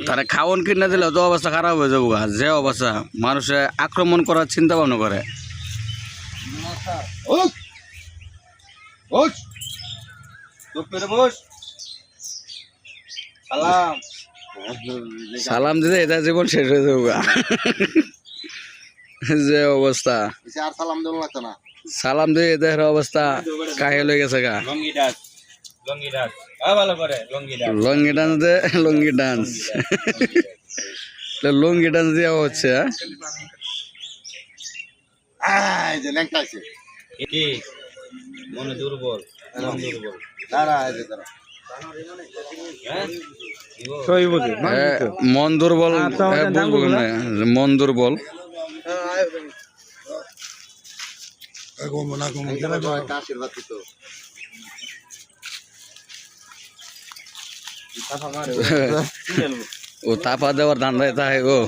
তারা খাওয়ান কিনা দিলে তো অবস্থা খারাপ হয়ে যাবো যে অবস্থা মানুষে আক্রমণ করার চিন্তা ভাবনা করে সালাম দিতে এটা জীবন শেষ হয়ে যাবো যে অবস্থা সালাম দিয়ে এদের অবস্থা কাহিল হয়ে গেছে গা লঙ্গি ডান্স দে লঙ্গি ডান্স লঙ্গি ডান্স দেওয়া হচ্ছে মনে দুর্বল মন দুর্বল মন দুর্বল ও তাপা দেওয়ার ধান্দায় তাহে গো